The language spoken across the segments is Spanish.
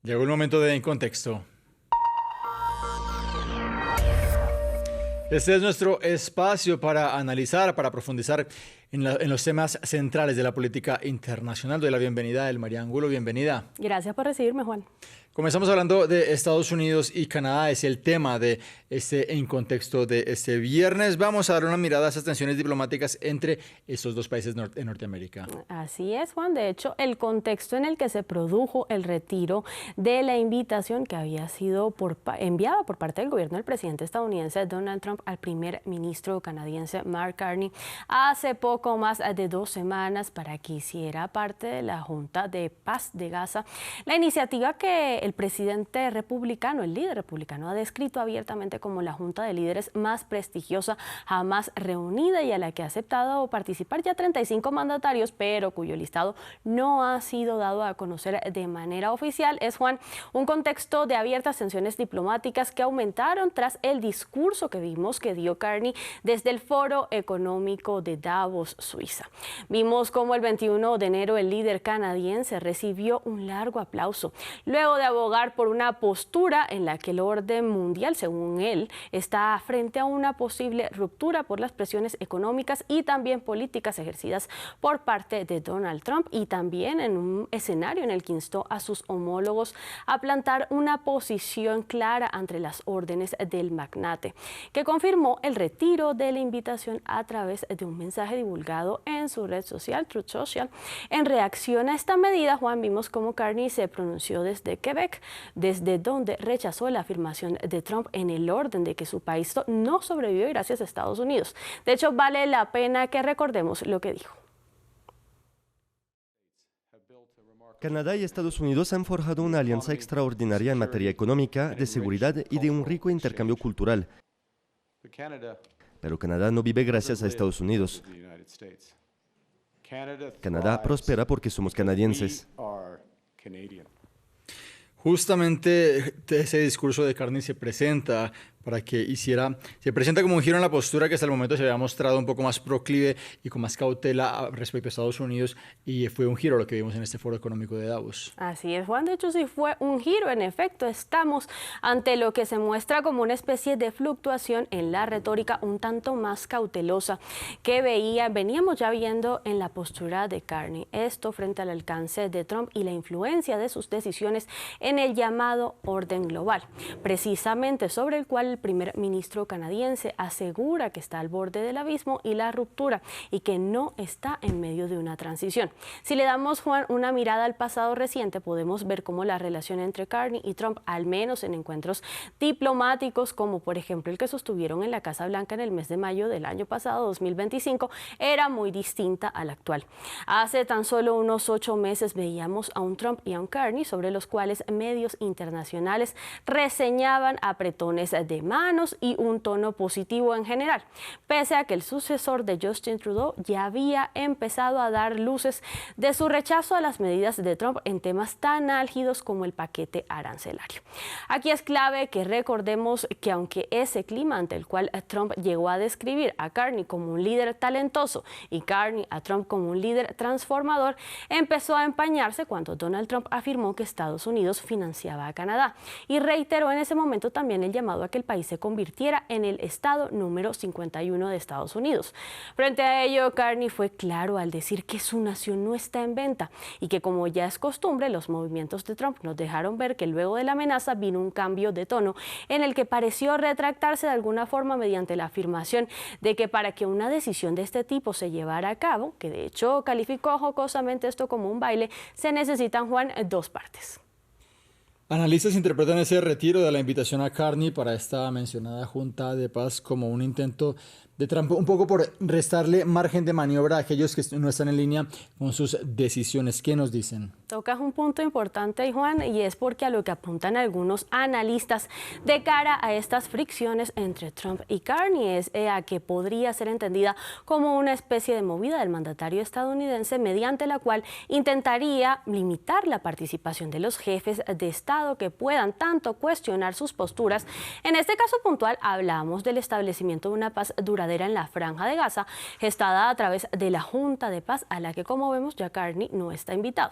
Llegó el momento de En Contexto. Este es nuestro espacio para analizar, para profundizar en los temas centrales de la política internacional. Doy la bienvenida a Elmaría Angulo. Bienvenida. Gracias por recibirme, Juan. Comenzamos hablando de Estados Unidos y Canadá. Es el tema de En Contexto de este viernes. Vamos a dar una mirada a esas tensiones diplomáticas entre estos dos países en Norteamérica. Así es, Juan. De hecho, el contexto en el que se produjo el retiro de la invitación que había sido enviada por parte del gobierno del presidente estadounidense Donald Trump al primer ministro canadiense Mark Carney hace poco más de 2 semanas para que hiciera parte de la Junta de Paz de Gaza. La iniciativa que el presidente republicano, el líder republicano, ha descrito abiertamente como la junta de líderes más prestigiosa jamás reunida y a la que ha aceptado participar ya 35 mandatarios, pero cuyo listado no ha sido dado a conocer de manera oficial, es, Juan, un contexto de abiertas tensiones diplomáticas que aumentaron tras el discurso que vimos que dio Carney desde el Foro Económico de Davos, Suiza. Vimos cómo el 21 de enero el líder canadiense recibió un largo aplauso, luego de abogar por una postura en la que el orden mundial, según él, está frente a una posible ruptura por las presiones económicas y también políticas ejercidas por parte de Donald Trump, y también en un escenario en el que instó a sus homólogos a plantar una posición clara ante las órdenes del magnate, que confirmó el retiro de la invitación a través de un mensaje divulgado en su red social, Truth Social. En reacción a esta medida, Juan, vimos cómo Carney se pronunció desde Quebec, desde donde rechazó la afirmación de Trump en el orden de que su país no sobrevivió gracias a Estados Unidos. De hecho, vale la pena que recordemos lo que dijo. Canadá y Estados Unidos han forjado una alianza extraordinaria en materia económica, de seguridad y de un rico intercambio cultural. Pero Canadá no vive gracias a Estados Unidos. Canadá prospera porque somos canadienses. Justamente ese discurso de Carney se presenta como un giro en la postura que hasta el momento se había mostrado un poco más proclive y con más cautela respecto a Estados Unidos, y fue un giro lo que vimos en este Foro Económico de Davos. Así es, Juan. De hecho, sí fue un giro. En efecto, estamos ante lo que se muestra como una especie de fluctuación en la retórica un tanto más cautelosa que veníamos ya viendo en la postura de Carney. Esto frente al alcance de Trump y la influencia de sus decisiones en el llamado orden global, precisamente sobre el cual el primer ministro canadiense asegura que está al borde del abismo y la ruptura y que no está en medio de una transición. Si le damos, Juan, una mirada al pasado reciente, podemos ver cómo la relación entre Carney y Trump, al menos en encuentros diplomáticos como por ejemplo el que sostuvieron en la Casa Blanca en el mes de mayo del año pasado, 2025, era muy distinta a la actual. Hace tan solo unos 8 meses veíamos a un Trump y a un Carney sobre los cuales medios internacionales reseñaban apretones de manos y un tono positivo en general, pese a que el sucesor de Justin Trudeau ya había empezado a dar luces de su rechazo a las medidas de Trump en temas tan álgidos como el paquete arancelario. Aquí es clave que recordemos que aunque ese clima ante el cual Trump llegó a describir a Carney como un líder talentoso y Carney a Trump como un líder transformador, empezó a empañarse cuando Donald Trump afirmó que Estados Unidos financiaba a Canadá y reiteró en ese momento también el llamado a que el país se convirtiera en el estado número 51 de Estados Unidos. Frente a ello, Carney fue claro al decir que su nación no está en venta y que, como ya es costumbre, los movimientos de Trump nos dejaron ver que luego de la amenaza vino un cambio de tono en el que pareció retractarse de alguna forma mediante la afirmación de que para que una decisión de este tipo se llevara a cabo, que de hecho calificó jocosamente esto como un baile, se necesitan, Juan, 2 partes. Analistas interpretan ese retiro de la invitación a Carney para esta mencionada Junta de Paz como un intento de Trump, un poco por restarle margen de maniobra a aquellos que no están en línea con sus decisiones. ¿Qué nos dicen? Tocas un punto importante, Juan, y es porque a lo que apuntan algunos analistas de cara a estas fricciones entre Trump y Carney es a que podría ser entendida como una especie de movida del mandatario estadounidense mediante la cual intentaría limitar la participación de los jefes de Estado que puedan tanto cuestionar sus posturas. En este caso puntual hablamos del establecimiento de una paz duradera frontera en la Franja de Gaza, gestada a través de la Junta de Paz, a la que, como vemos, ya Carney no está invitado.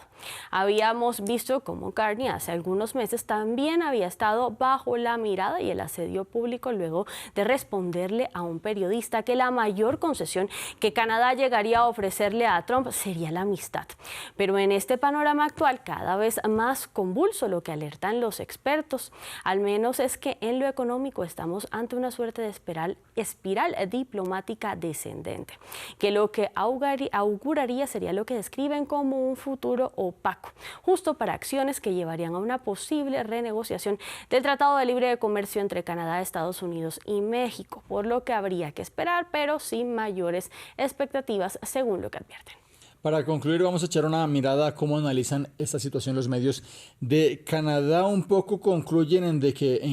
Habíamos visto cómo Carney hace algunos meses también había estado bajo la mirada y el asedio público luego de responderle a un periodista que la mayor concesión que Canadá llegaría a ofrecerle a Trump sería la amistad. Pero en este panorama actual, cada vez más convulso, lo que alertan los expertos, al menos es que en lo económico estamos ante una suerte de espiral diplomática descendente, que lo que auguraría sería lo que describen como un futuro opaco, justo para acciones que llevarían a una posible renegociación del Tratado de Libre Comercio entre Canadá, Estados Unidos y México, por lo que habría que esperar, pero sin mayores expectativas, según lo que advierten. Para concluir, vamos a echar una mirada a cómo analizan esta situación los medios de Canadá. Un poco concluyen en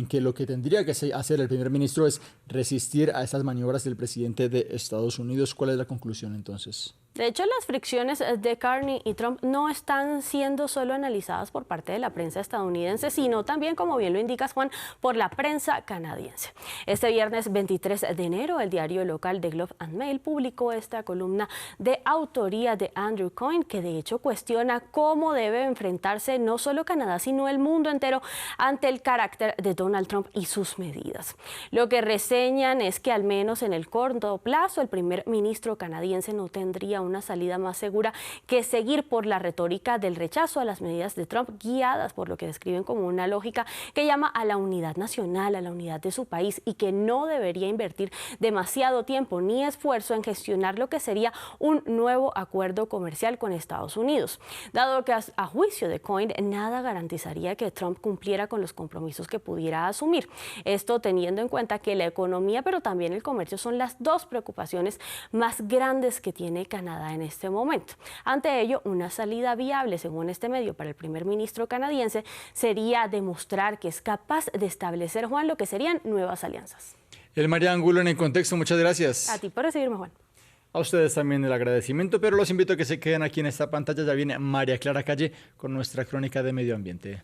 que lo que tendría que hacer el primer ministro es resistir a estas maniobras del presidente de Estados Unidos. ¿Cuál es la conclusión entonces? De hecho, las fricciones de Carney y Trump no están siendo solo analizadas por parte de la prensa estadounidense, sino también, como bien lo indicas, Juan, por la prensa canadiense. Este viernes 23 de enero, el diario local The Globe and Mail publicó esta columna de autoría de Andrew Coyne, que de hecho cuestiona cómo debe enfrentarse no solo Canadá, sino el mundo entero ante el carácter de Donald Trump y sus medidas. Lo que reseñan es que al menos en el corto plazo, el primer ministro canadiense no tendría una salida más segura que seguir por la retórica del rechazo a las medidas de Trump, guiadas por lo que describen como una lógica que llama a la unidad nacional, a la unidad de su país, y que no debería invertir demasiado tiempo ni esfuerzo en gestionar lo que sería un nuevo acuerdo comercial con Estados Unidos, dado que a juicio de Coyne nada garantizaría que Trump cumpliera con los compromisos que pudiera asumir. Esto teniendo en cuenta que la economía, pero también el comercio, son las dos preocupaciones más grandes que tiene Canadá en este momento. Ante ello, una salida viable, según este medio, para el primer ministro canadiense sería demostrar que es capaz de establecer, Juan, lo que serían nuevas alianzas. María Angulo en El Contexto, muchas gracias. A ti por recibirme, Juan. A ustedes también el agradecimiento, pero los invito a que se queden aquí en esta pantalla. Ya viene María Clara Calle con nuestra crónica de medio ambiente.